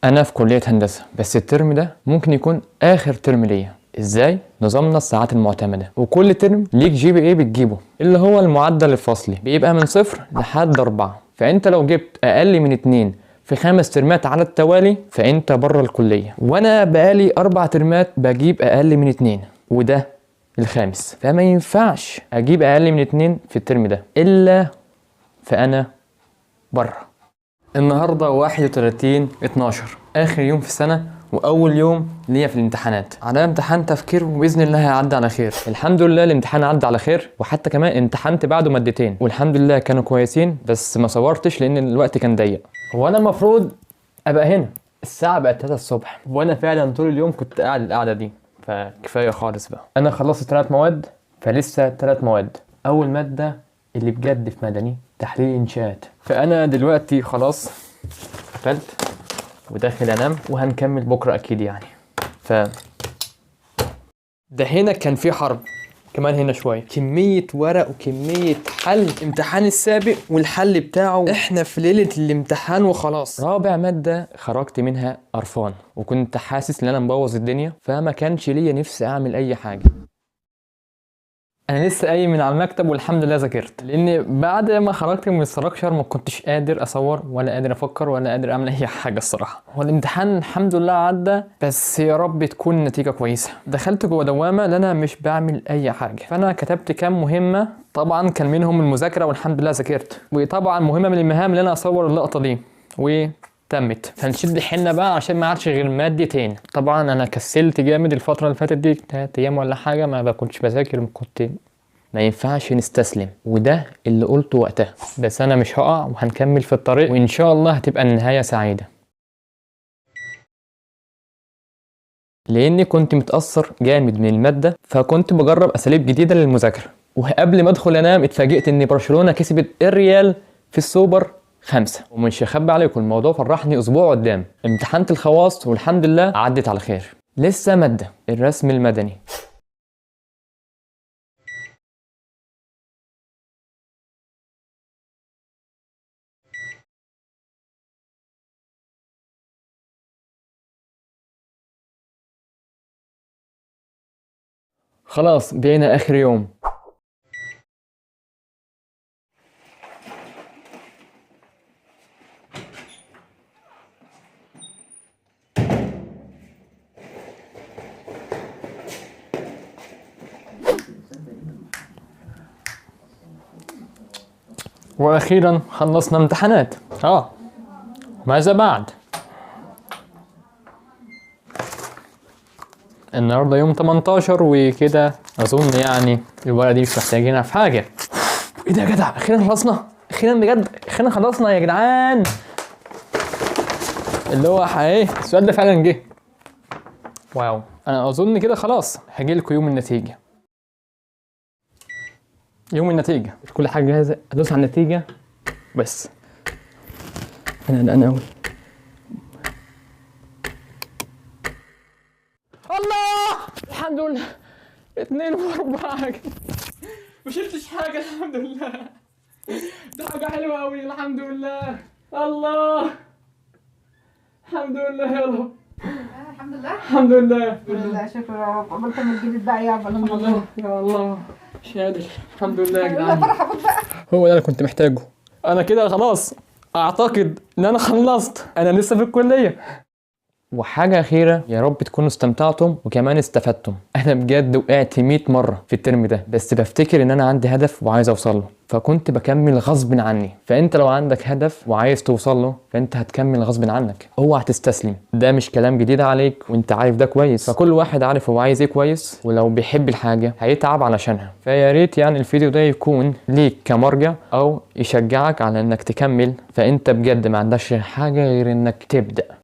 انا في كليه هندسه، بس الترم ده ممكن يكون اخر ترم ليا. ازاي؟ نظامنا الساعات المعتمده، وكل ترم ليك GPA بتجيبه اللي هو المعدل الفصلي، بيبقى من 0 لحد 4. فانت لو جبت اقل من 2 في 5 ترمات على التوالي فانت بره الكليه، وانا بقالي 4 ترمات بجيب اقل من 2 وده الخامس، فما ينفعش اجيب اقل من 2 في الترم ده الا فانا بره. النهارده 31/12، اخر يوم في السنه واول يوم ليا في الامتحانات. على امتحان تفكير وباذن الله هيعدي على خير. الحمد لله الامتحان عدى على خير، وحتى كمان امتحنت بعده مادتين والحمد لله كانوا كويسين، بس ما صورتش لان الوقت كان ضيق. هو انا المفروض ابقى هنا، الساعه بقت 3 الصبح وانا فعلا طول اليوم كنت قاعد القعده دي، فكفايه خالص بقى. انا خلصت 3 مواد، فلسه 3 مواد. اول ماده اللي بجد في مدني تحليل انشاءات، فانا دلوقتي خلاص قفلت وداخل انام، وهنكمل بكره اكيد يعني. ده هنا كان في حرب كمان، هنا شويه كميه ورق وكميه حل. امتحان السابق والحل بتاعه، احنا في ليله الامتحان وخلاص. رابع ماده خرجت منها قرفان، وكنت حاسس ان انا مبوظ الدنيا، فما كانش ليا نفسي اعمل اي حاجه. انا لسه قايم من على المكتب والحمد لله ذاكرت، لان بعد ما خرجت من الستراكشر ما كنتش قادر اصور ولا قادر افكر ولا قادر اعمل اي حاجه الصراحه. هو الامتحان الحمد لله عدى، بس يا رب تكون النتيجه كويسه. دخلت جوه دوامه ان انا مش بعمل اي حاجه، فانا كتبت كام مهمه، طبعا كان منهم المذاكره والحمد لله ذاكرت، وطبعا مهمه من المهام اللي انا اصور اللقطه دي تمت. فنشد حيلنا بقى عشان ما عادش غير مادتين. طبعا انا كسلت جامد الفتره اللي فاتت دي، 3 ايام ولا حاجه ما كنتش بذاكر، ما ينفعش نستسلم، وده اللي قلته وقتها. بس انا مش هقع وهنكمل في الطريق، وان شاء الله هتبقى النهايه سعيده. لاني كنت متاثر جامد من الماده، فكنت بجرب اساليب جديده للمذاكره. وقبل ما ادخل انام اتفاجئت ان برشلونه كسبت الريال في السوبر 5. ومش هخبي عليكم الموضوع فرحني اسبوع قدام. امتحنت الخواص والحمد لله عدت على خير. لسه ماده الرسم المدني. خلاص بقينا اخر يوم. واخيرا خلصنا امتحانات. ماذا بعد؟ النهارده يوم 18 وكده اظن يعني الورقه دي مش محتاجينها في حاجه. ايه ده يا جدع؟ اخيرا خلصنا، اخيرا بجد، اخيرا خلصنا يا جدعان. اللي هو ايه السؤال ده فعلا جه. واو، انا اظن كده خلاص هجي لكم يوم النتيجه. يوم النتيجه كل حاجه جاهزه، ادوس على النتيجه بس. انا قوي. الله، الحمد لله 2 و4 ما شلتش حاجه الحمد لله. ده حاجه حلوه قوي الحمد لله. الله، الحمد لله يا رب. الحمد لله الحمد لله. الحمد لله، شكرا يا رب. عملت من جديد بقى يا الحمد لله يا الله. مش قادر. الحمد لله يا والله جدعان. فرح ابوك بقى. هو ده اللي كنت محتاجه. انا كده خلاص اعتقد ان انا خلصت، انا لسه في الكليه. وحاجة أخيرة، يا رب تكونوا استمتعتم وكمان استفدتم. أنا بجد وقعت 100 مرة في الترم ده، بس بفتكر إن أنا عندي هدف وعايز أوصل له، فكنت بكمل غصب عني. فأنت لو عندك هدف وعايز توصل له فأنت هتكمل غصب عنك، اوعى تستسلم. ده مش كلام جديد عليك وأنت عارف ده كويس، فكل واحد عارف هو عايز إيه كويس، ولو بيحب الحاجة هيتعب علشانها. فيا ريت يعني الفيديو ده يكون ليك كمرجع أو يشجعك على إنك تكمل. فأنت بجد ما عندكش حاجة غير إنك تبدأ.